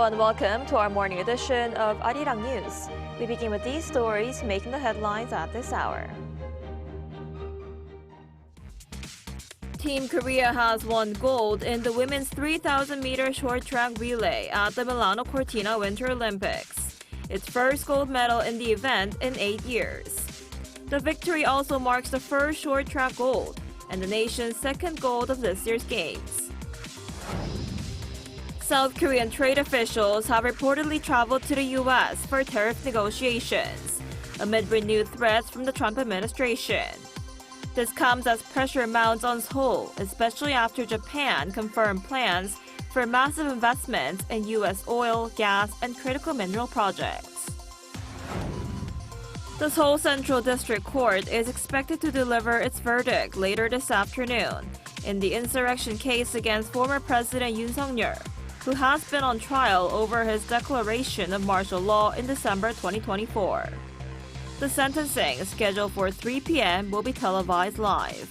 Hello and welcome to our morning edition of Arirang News. We begin with these stories making the headlines at this hour. Team Korea has won gold in the women's 3,000-meter short track relay at the Milano Cortina Winter Olympics, its first gold medal in the event in 8 years. The victory also marks the first short track gold and the nation's second gold of this year's Games. South Korean trade officials have reportedly traveled to the U.S. for tariff negotiations amid renewed threats from the Trump administration. This comes as pressure mounts on Seoul, especially after Japan confirmed plans for massive investments in U.S. oil, gas, and critical mineral projects. The Seoul Central District Court is expected to deliver its verdict later this afternoon in the insurrection case against former President Yoon, who has been on trial over his declaration of martial law in December 2024. The sentencing, scheduled for 3 p.m., will be televised live.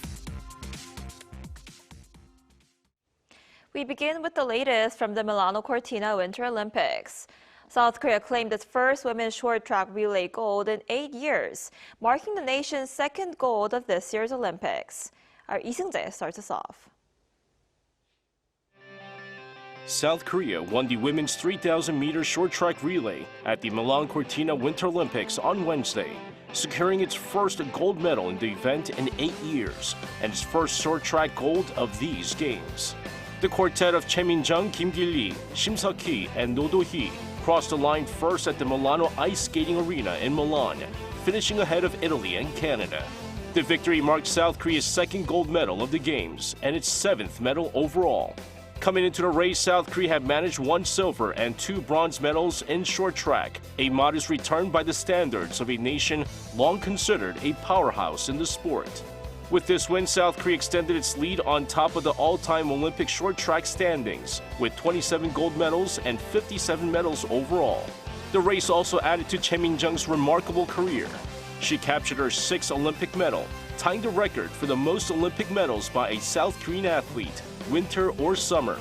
We begin with the latest from the Milano Cortina Winter Olympics. South Korea claimed its first women's short track relay gold in 8 years, marking the nation's second gold of this year's Olympics. Our Lee Seung-jae starts us off. South Korea won the women's 3,000-meter short track relay at the Milan Cortina Winter Olympics on Wednesday, securing its first gold medal in the event in 8 years and its first short track gold of these Games. The quartet of Kim Yo-jong, Kim Yo-jong, Shim Seok-hee, and No Do-hee crossed the line first at the Milano Ice Skating Arena in Milan, finishing ahead of Italy and Canada. The victory marked South Korea's second gold medal of the Games and its 7th medal overall. Coming into the race, South Korea had managed 1 silver and 2 bronze medals in short track, a modest return by the standards of a nation long considered a powerhouse in the sport. With this win, South Korea extended its lead on top of the all-time Olympic short track standings, with 27 gold medals and 57 medals overall. The race also added to Kim Yo-jong's remarkable career. She captured her 6th Olympic medal, tying the record for the most Olympic medals by a South Korean athlete, winter or summer.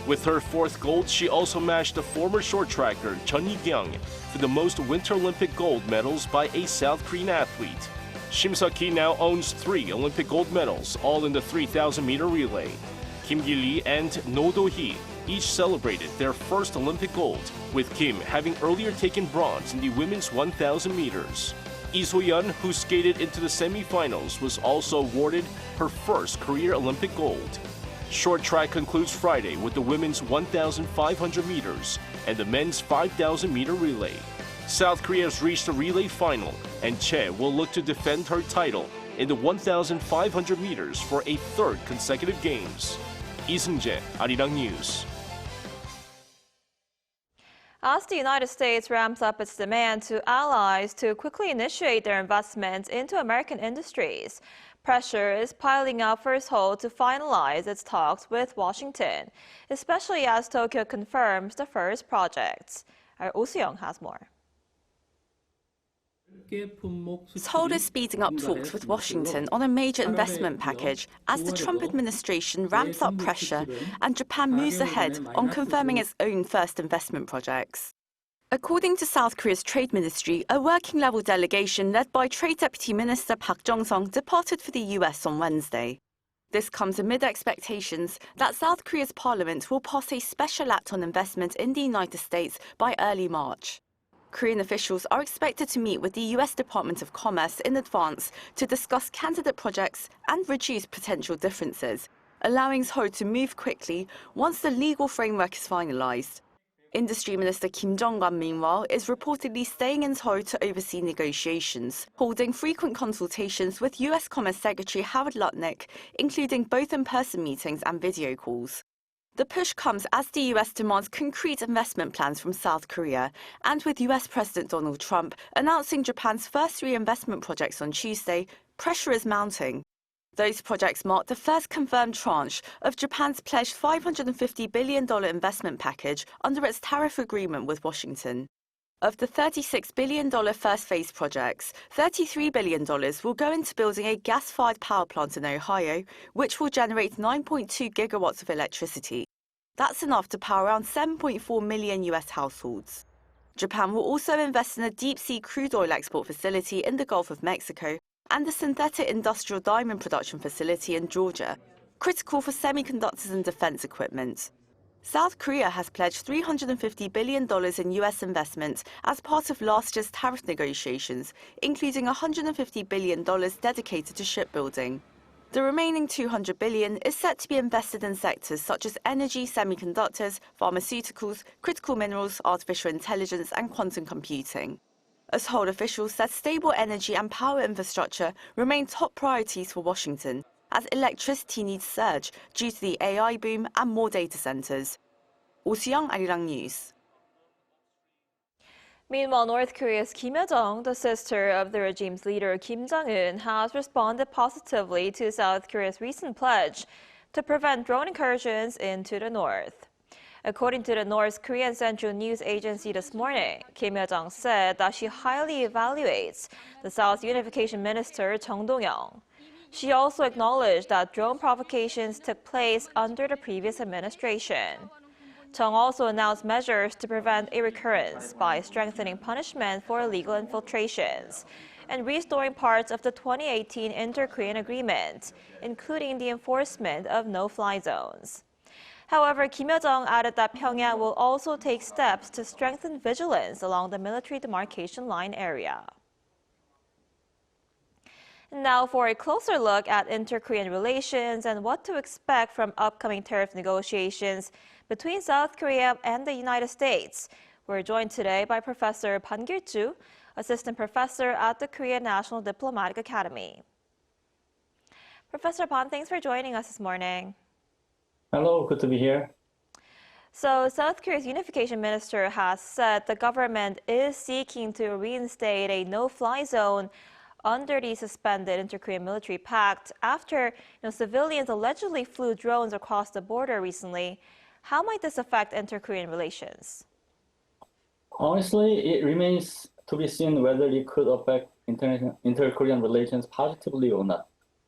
With her 4th gold, she also matched the former short tracker Jeon Yi-kyung for the most Winter Olympic gold medals by a South Korean athlete. Shim Seok-hee now owns 3 Olympic gold medals, all in the 3,000-meter relay. Kim Yo-jong and No Do-hee each celebrated their first Olympic gold, with Kim having earlier taken bronze in the women's 1,000 meters. Lee So-yeon, who skated into the semifinals, was also awarded her first career Olympic gold. Short track concludes Friday with the women's 1,500 meters and the men's 5,000-meter relay. South Korea has reached the relay final, and Che will look to defend her title in the 1,500 meters for a 3rd consecutive Games. Lee Seung-jae, Arirang News. As the United States ramps up its demand to allies to quickly initiate their investments into American industries, pressure is piling up for Seoul to finalize its talks with Washington, especially as Tokyo confirms the first projects. Our Oh Soo-young has more. Seoul is speeding up talks with Washington on a major investment package as the Trump administration ramps up pressure and Japan moves ahead on confirming its own first investment projects. According to South Korea's Trade Ministry, a working-level delegation led by Trade Deputy Minister Park Jong-sung departed for the U.S. on Wednesday. This comes amid expectations that South Korea's parliament will pass a special act on investment in the United States by early March. Korean officials are expected to meet with the U.S. Department of Commerce in advance to discuss candidate projects and reduce potential differences, allowing Seoul to move quickly once the legal framework is finalized. Industry Minister Kim Jong-un, meanwhile, is reportedly staying in Seoul to oversee negotiations, holding frequent consultations with U.S. Commerce Secretary Howard Lutnick, including both in-person meetings and video calls. The push comes as the U.S. demands concrete investment plans from South Korea, and with U.S. President Donald Trump announcing Japan's first 3 investment projects on Tuesday, pressure is mounting. Those projects mark the first confirmed tranche of Japan's pledged $550 billion investment package under its tariff agreement with Washington. Of the $36 billion first phase projects, $33 billion will go into building a gas-fired power plant in Ohio, which will generate 9.2 gigawatts of electricity. That's enough to power around 7.4 million US households. Japan will also invest in a deep-sea crude oil export facility in the Gulf of Mexico and a synthetic industrial diamond production facility in Georgia, critical for semiconductors and defense equipment. South Korea has pledged $350 billion in US investment as part of last year's tariff negotiations, including $150 billion dedicated to shipbuilding. The remaining $200 billion is set to be invested in sectors such as energy, semiconductors, pharmaceuticals, critical minerals, artificial intelligence, and quantum computing. As Seoul officials said, stable energy and power infrastructure remain top priorities for Washington, as electricity needs surge due to the AI boom and more data centers. Oh Soo-young, Arirang News. Meanwhile, North Korea's Kim Yo-jong, the sister of the regime's leader Kim Jong-un, has responded positively to South Korea's recent pledge to prevent drone incursions into the north. According to the North Korean Central News Agency this morning, Kim Yo-jong said that she highly evaluates the South's unification minister Chung Dong-young. She also acknowledged that drone provocations took place under the previous administration. Chung also announced measures to prevent a recurrence by strengthening punishment for illegal infiltrations and restoring parts of the 2018 Inter-Korean Agreement, including the enforcement of no-fly zones. However, Kim Yo-jong added that Pyongyang will also take steps to strengthen vigilance along the military demarcation line area. Now for a closer look at inter-Korean relations and what to expect from upcoming tariff negotiations between South Korea and the United States. We're joined today by Professor Pan Gil-ju, Assistant Professor at the Korea National Diplomatic Academy. Professor Pan, thanks for joining us this morning. Hello, good to be here. So South Korea's unification minister has said the government is seeking to reinstate a no-fly zone under the suspended Inter-Korean military pact after civilians allegedly flew drones across the border recently. How might this affect inter-Korean relations? Honestly, it remains to be seen whether it could affect inter-Korean relations positively or not.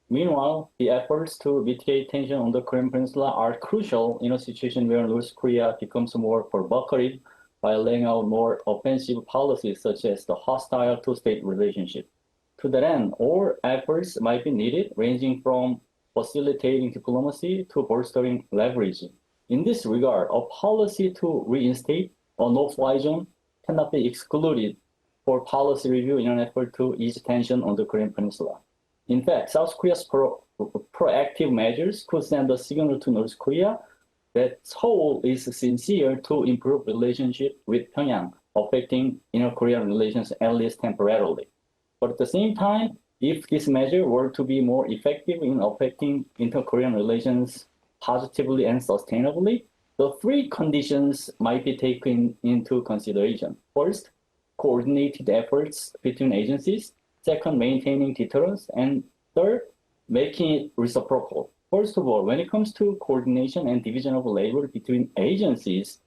Meanwhile, the efforts to mitigate tension on the Korean Peninsula are crucial in a situation where North Korea becomes more provocative by laying out more offensive policies such as the hostile two-state relationship. To that end, all efforts might be needed, ranging from facilitating diplomacy to bolstering leverage. In this regard, a policy to reinstate a no-fly zone cannot be excluded for policy review in an effort to ease tension on the Korean Peninsula. In fact, South Korea's proactive measures could send a signal to North Korea that Seoul is sincere to improve relationship with Pyongyang, affecting inter-Korean relations at least temporarily. But at the same time, if this measure were to be more effective in affecting inter-Korean relations positively and sustainably, the three conditions might be taken into consideration. First, coordinated efforts between agencies. Second, maintaining deterrence. And third, making it reciprocal. First of all, when it comes to coordination and division of labor between agencies,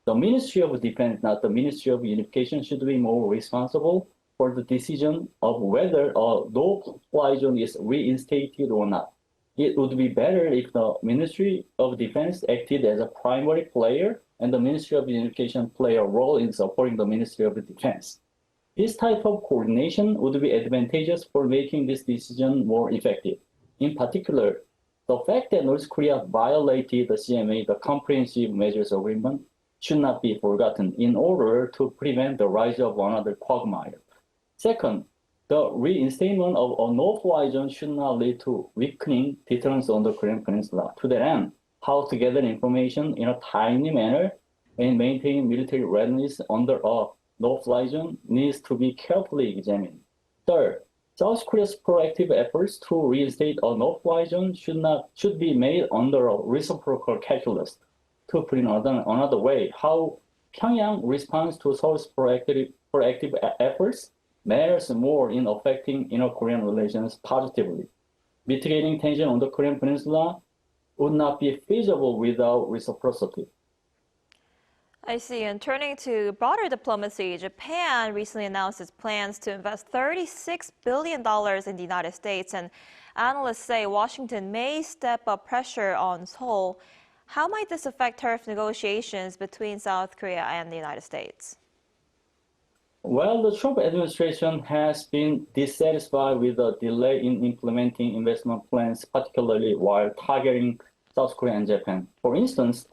the Ministry of Defense, not the Ministry of Unification, should be more responsible for the decision of whether a no-fly zone is reinstated or not. It would be better if the Ministry of Defense acted as a primary player and the Ministry of Unification play a role in supporting the Ministry of Defense. This type of coordination would be advantageous for making this decision more effective. In particular, the fact that North Korea violated the CMA, the Comprehensive Measures Agreement, should not be forgotten in order to prevent the rise of another quagmire. Second, the reinstatement of a no-fly zone should not lead to weakening deterrence on the Korean Peninsula. To that end, how to gather information in a timely manner and maintain military readiness under a no-fly zone needs to be carefully examined. Third, South Korea's proactive efforts to reinstate a no-fly zone should be made under a reciprocal calculus. To put it another way, how Pyongyang responds to Seoul's proactive efforts matters more in affecting inter-Korean relations positively. Mitigating tension on the Korean Peninsula would not be feasible without reciprocity. I see. And turning to broader diplomacy, Japan recently announced its plans to invest $36 billion in the United States, and analysts say Washington may step up pressure on Seoul. How might this affect tariff negotiations between South Korea and the United States? Well, the Trump administration has been dissatisfied with the delay in implementing investment plans, particularly while targeting South Korea and Japan. For instance,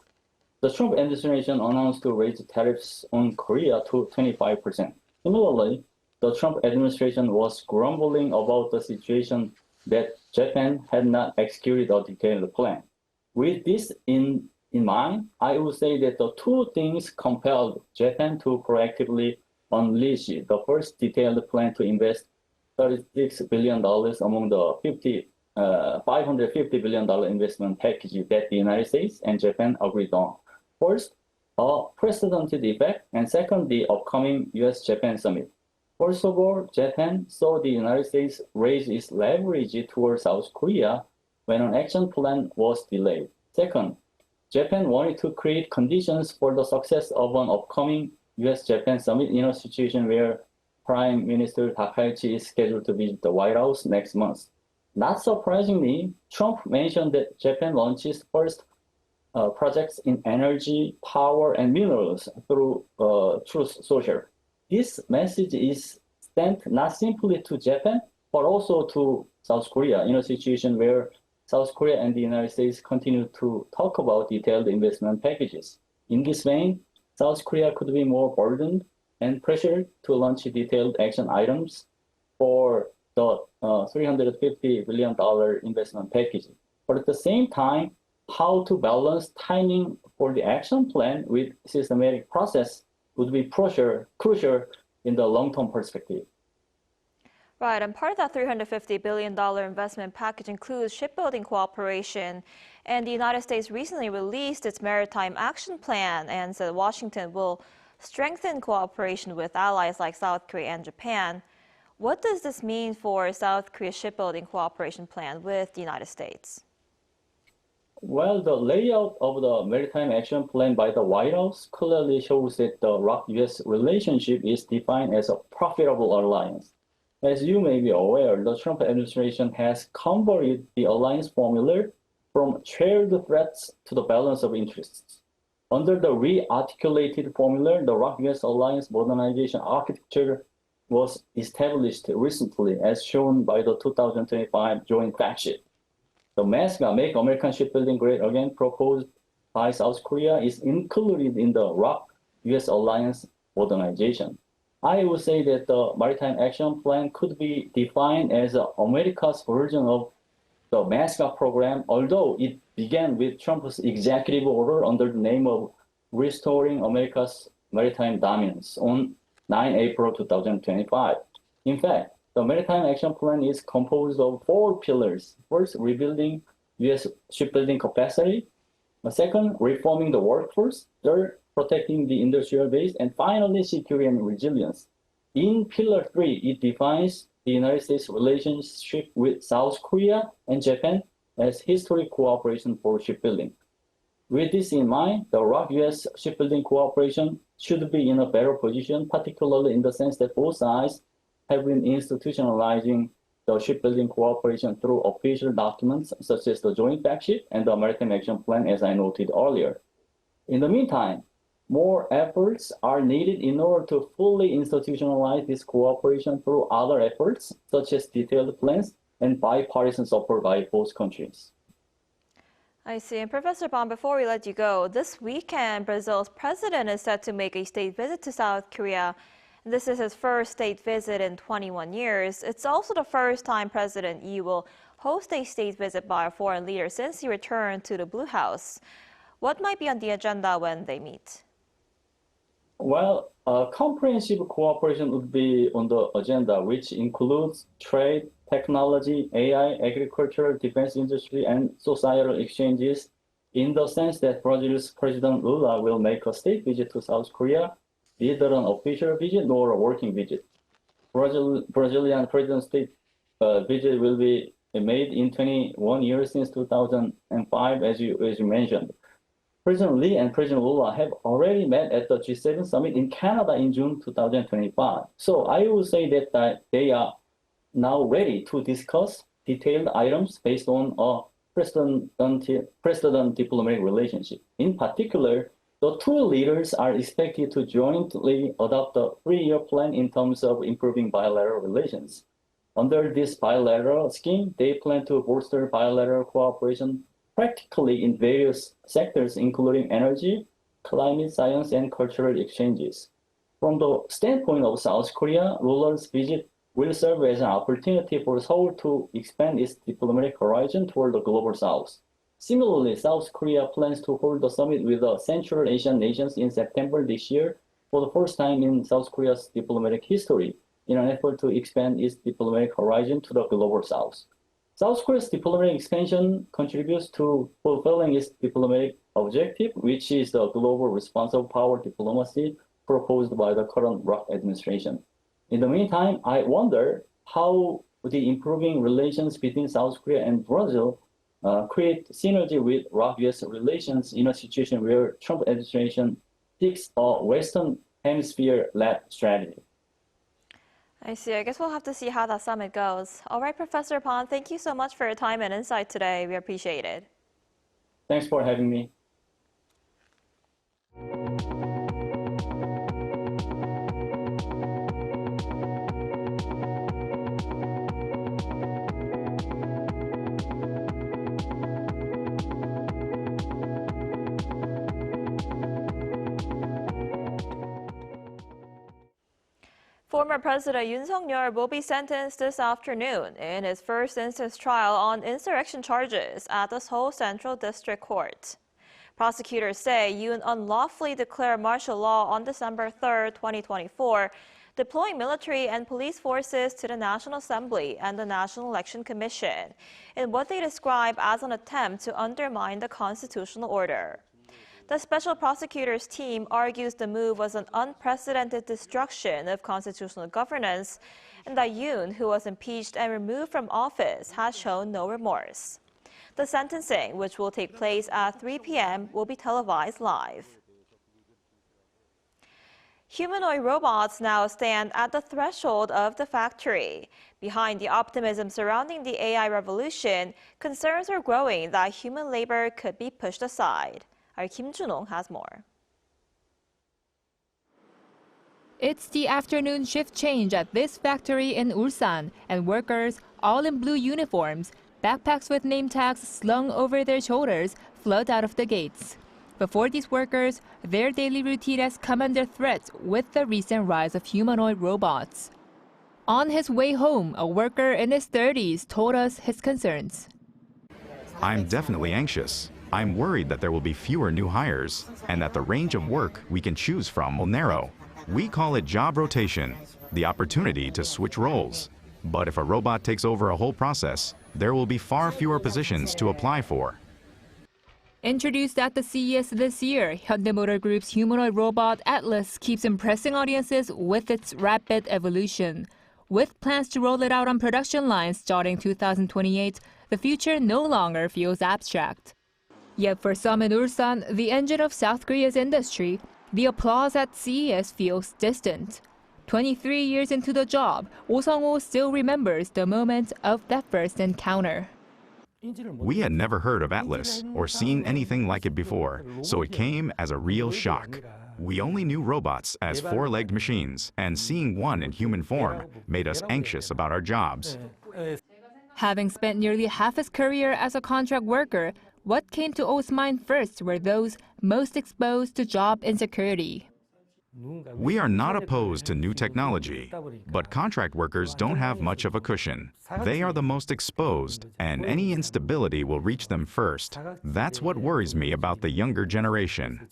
the Trump administration announced to raise tariffs on Korea to 25%. Similarly, the Trump administration was grumbling about the situation that Japan had not executed a detailed plan. With this in mind, I would say that the two things compelled Japan to proactively unleash the first detailed plan to invest $36 billion among the $550 billion investment package that the United States and Japan agreed on. First, a precedented effect, and second, the upcoming US-Japan summit. First of all, Japan saw the United States raise its leverage towards South Korea when an action plan was delayed. Second, Japan wanted to create conditions for the success of an upcoming US-Japan summit in a situation where Prime Minister Takaichi is scheduled to visit the White House next month. Not surprisingly, Trump mentioned that Japan launches first projects in energy, power, and minerals through Truth Social. This message is sent not simply to Japan, but also to South Korea in a situation where South Korea and the United States continue to talk about detailed investment packages. In this vein, South Korea could be more burdened and pressured to launch detailed action items for the $350 billion investment package. But at the same time, how to balance timing for the action plan with systematic process would be crucial in the long-term perspective. Right, and part of that $350 billion investment package includes shipbuilding cooperation. And the United States recently released its Maritime Action Plan and said Washington will strengthen cooperation with allies like South Korea and Japan. What does this mean for South Korea's shipbuilding cooperation plan with the United States? Well, the layout of the Maritime Action Plan by the White House clearly shows that the ROK-US relationship is defined as a profitable alliance. As you may be aware, the Trump administration has converted the alliance formula from shared threats to the balance of interests. Under the re-articulated formula, the ROK-US alliance modernization architecture was established recently, as shown by the 2025 joint fact sheet. The MASCA, Make American Shipbuilding Great Again, proposed by South Korea is included in the ROK-US alliance modernization. I would say that the Maritime Action Plan could be defined as America's version of the MASCA program, although it began with Trump's executive order under the name of Restoring America's Maritime Dominance on 9 April 2025. In fact, the Maritime Action Plan is composed of 4 pillars. First, rebuilding U.S. shipbuilding capacity. Second, reforming the workforce. Third, protecting the industrial base. And finally, security and resilience. In Pillar 3, it defines the United States' relationship with South Korea and Japan as historic cooperation for shipbuilding. With this in mind, the ROK-US shipbuilding cooperation should be in a better position, particularly in the sense that both sides have been institutionalizing the shipbuilding cooperation through official documents such as the Joint Fact Sheet and the Maritime Action Plan, as I noted earlier. In the meantime, more efforts are needed in order to fully institutionalize this cooperation through other efforts, such as detailed plans and bipartisan support by both countries. I see. And Professor Bong, before we let you go, this weekend, Brazil's president is set to make a state visit to South Korea. This is his first state visit in 21 years. It's also the first time President Lee will host a state visit by a foreign leader since he returned to the Blue House. What might be on the agenda when they meet? Well, comprehensive cooperation would be on the agenda, which includes trade, technology, AI, agriculture, defense industry, and societal exchanges, in the sense that Brazil's President Lula will make a state visit to South Korea, neither an official visit nor a working visit. Brazilian President's state visit will be made in 21 years since 2005, as you mentioned. President Lee and President Lula have already met at the G7 summit in Canada in June 2025. So I would say that they are now ready to discuss detailed items based on a precedent diplomatic relationship. In particular, the two leaders are expected to jointly adopt a 3-year plan in terms of improving bilateral relations. Under this bilateral scheme, they plan to bolster bilateral cooperation practically in various sectors, including energy, climate science, and cultural exchanges. From the standpoint of South Korea, rulers' visit will serve as an opportunity for Seoul to expand its diplomatic horizon toward the global South. Similarly, South Korea plans to hold a summit with the Central Asian nations in September this year for the first time in South Korea's diplomatic history, in an effort to expand its diplomatic horizon to the global South. South Korea's diplomatic expansion contributes to fulfilling its diplomatic objective, which is the global responsive power diplomacy proposed by the current Rock administration. In the meantime, I wonder how the improving relations between South Korea and Brazil create synergy with Rock-US relations in a situation where Trump administration seeks a Western Hemisphere-led strategy. I see. I guess we'll have to see how that summit goes. All right, Professor Pan, thank you so much for your time and insight today. We appreciate it. Thanks for having me. Former President Yoon Suk-yeol will be sentenced this afternoon in his first instance trial on insurrection charges at the Seoul Central District Court. Prosecutors say Yoon unlawfully declared martial law on December 3, 2024, deploying military and police forces to the National Assembly and the National Election Commission in what they describe as an attempt to undermine the constitutional order. The special prosecutor's team argues the move was an unprecedented destruction of constitutional governance and that Yoon, who was impeached and removed from office, has shown no remorse. The sentencing, which will take place at 3 p.m., will be televised live. Humanoid robots now stand at the threshold of the factory. Behind the optimism surrounding the AI revolution, concerns are growing that human labor could be pushed aside. Our Kim Yo-jong has more. It's the afternoon shift change at this factory in Ulsan, and workers, all in blue uniforms, backpacks with name tags slung over their shoulders, flood out of the gates. But for these workers, their daily routine has come under threat with the recent rise of humanoid robots. On his way home, a worker in his 30s told us his concerns. I'm definitely anxious. I'm worried that there will be fewer new hires and that the range of work we can choose from will narrow. We call it job rotation, the opportunity to switch roles. But if a robot takes over a whole process, there will be far fewer positions to apply for. Introduced at the CES this year, Hyundai Motor Group's humanoid robot Atlas keeps impressing audiences with its rapid evolution. With plans to roll it out on production lines starting 2028, the future no longer feels abstract. Yet for some in Ulsan, the engine of South Korea's industry, the applause at CES feels distant. 23 years into the job, Oh Sung-ho still remembers the moment of that first encounter. We had never heard of Atlas or seen anything like it before, so it came as a real shock. We only knew robots as four-legged machines, and seeing one in human form made us anxious about our jobs. Having spent nearly half his career as a contract worker, what came to Oh's mind first were those most exposed to job insecurity. We are not opposed to new technology, but contract workers don't have much of a cushion. They are the most exposed, and any instability will reach them first. That's what worries me about the younger generation.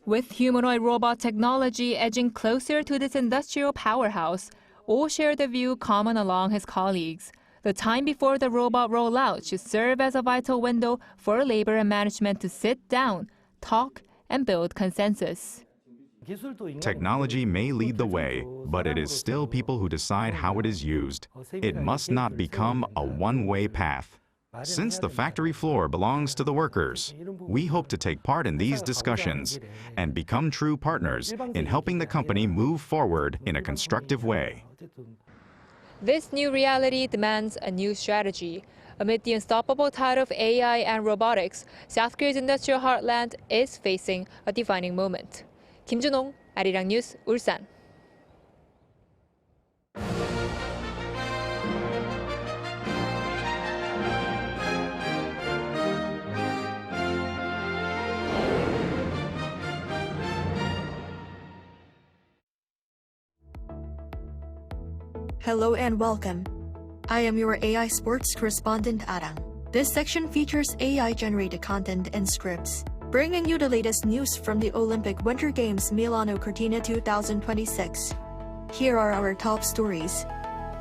With humanoid robot technology edging closer to this industrial powerhouse, Oh shared the view common along his colleagues. The time before the robot rollout should serve as a vital window for labor and management to sit down, talk, and build consensus. Technology may lead the way, but it is still people who decide how it is used. It must not become a one-way path. Since the factory floor belongs to the workers, we hope to take part in these discussions and become true partners in helping the company move forward in a constructive way. This new reality demands a new strategy. Amid the unstoppable tide of AI and robotics, South Korea's industrial heartland is facing a defining moment. Kim Yo-jong, Arirang News, Ulsan. Hello and welcome. I am your AI sports correspondent Arirang. This section features AI-generated content and scripts, bringing you the latest news from the Olympic Winter Games Milano Cortina 2026. Here are our top stories.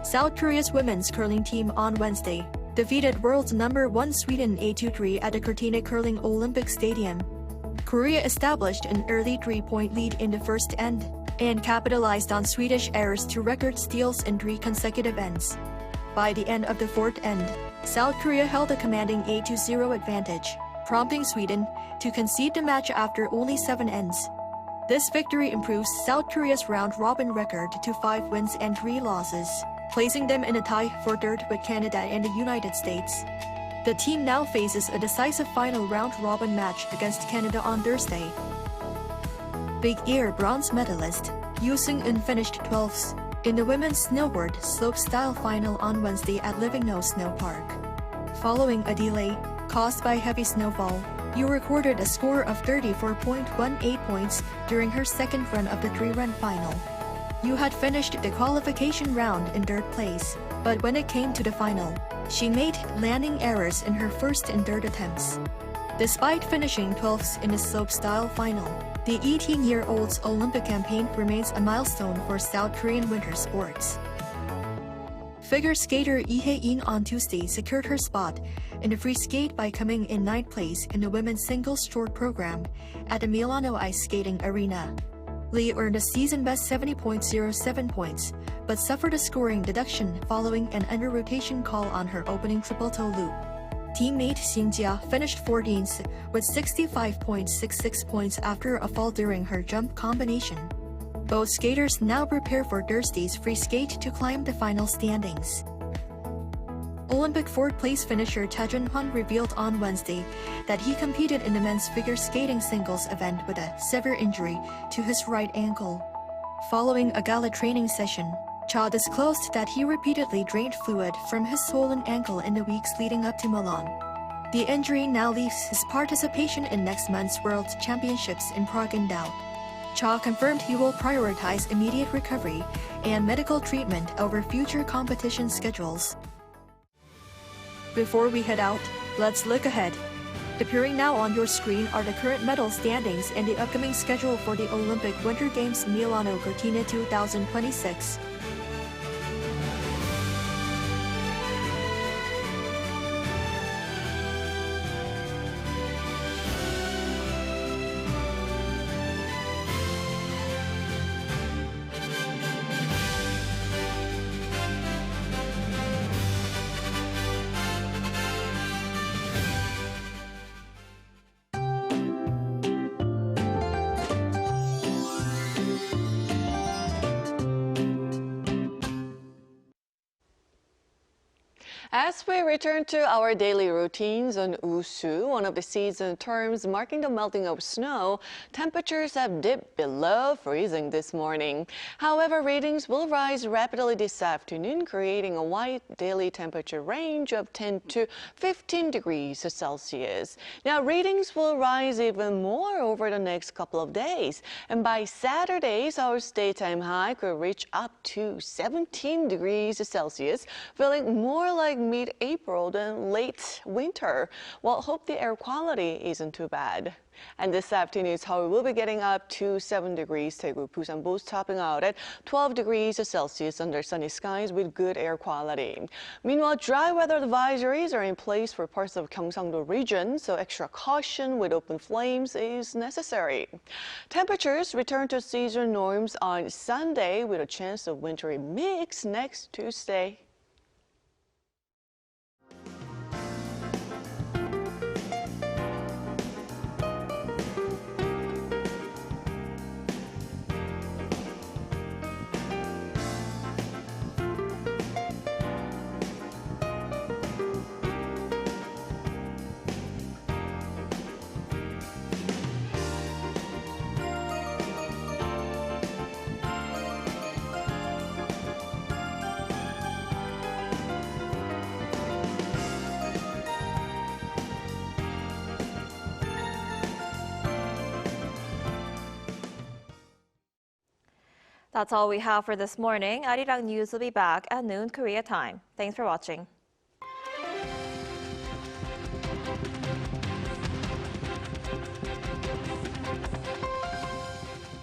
South Korea's women's curling team on Wednesday defeated world number 1 Sweden 8-3 at the Cortina Curling Olympic Stadium. Korea established an early 3-point lead in the first end and capitalized on Swedish errors to record steals in 3 consecutive ends. By the end of the fourth end, South Korea held a commanding 8-0 advantage, prompting Sweden to concede the match after only 7 ends. This victory improves South Korea's round-robin record to 5 wins and 3 losses, placing them in a tie for third with Canada and the United States. The team now faces a decisive final round-robin match against Canada on Thursday. Big Air bronze medalist Yoo Seung-eun finished 12th in the women's snowboard slopestyle final on Wednesday at Livingno Snow Park. Following a delay caused by heavy snowfall, Yoo recorded a score of 34.18 points during her second run of the 3-run final. Yoo had finished the qualification round in third place, but when it came to the final, she made landing errors in her first and third attempts. Despite finishing 12th in the slopestyle final, the 18-year-old's Olympic campaign remains a milestone for South Korean winter sports. Figure skater Lee Hae-in on Tuesday secured her spot in the free skate by coming in 9th place in the women's singles short program at the Milano Ice Skating Arena. Lee earned a season-best 70.07 points, but suffered a scoring deduction following an under-rotation call on her opening triple-toe loop. Teammate Shin Jia finished 14th with 65.66 points after a fall during her jump combination. Both skaters now prepare for Thursday's free skate to climb the final standings. Olympic fourth-place finisher Cha Jun-hwan revealed on Wednesday that he competed in the men's figure skating singles event with a severe injury to his right ankle. Following a gala training session, Cha disclosed that he repeatedly drained fluid from his swollen ankle in the weeks leading up to Milan. The injury now leaves his participation in next month's World Championships in Prague in doubt. Cha confirmed he will prioritize immediate recovery and medical treatment over future competition schedules. Before we head out, let's look ahead. Appearing now on your screen are the current medal standings and the upcoming schedule for the Olympic Winter Games Milano Cortina 2026. As we return to our daily routines on Usu, one of the season terms marking the melting of snow, temperatures have dipped below freezing this morning. However, readings will rise rapidly this afternoon, creating a wide daily temperature range of 10 to 15 degrees Celsius. Now, readings will rise even more over the next couple of days, and by Saturday, our daytime high could reach up to 17 degrees Celsius, feeling more like mid-April than late winter. Well, hope the air quality isn't too bad. And this afternoon, Seoul will be getting up to 7 degrees. Daegu, Busan both topping out at 12 degrees Celsius under sunny skies with good air quality. Meanwhile, dry weather advisories are in place for parts of Gyeongsang-do region, so extra caution with open flames is necessary. Temperatures return to season norms on Sunday with a chance of wintry mix next Tuesday. That's all we have for this morning. Arirang News will be back at noon Korea time. Thanks for watching.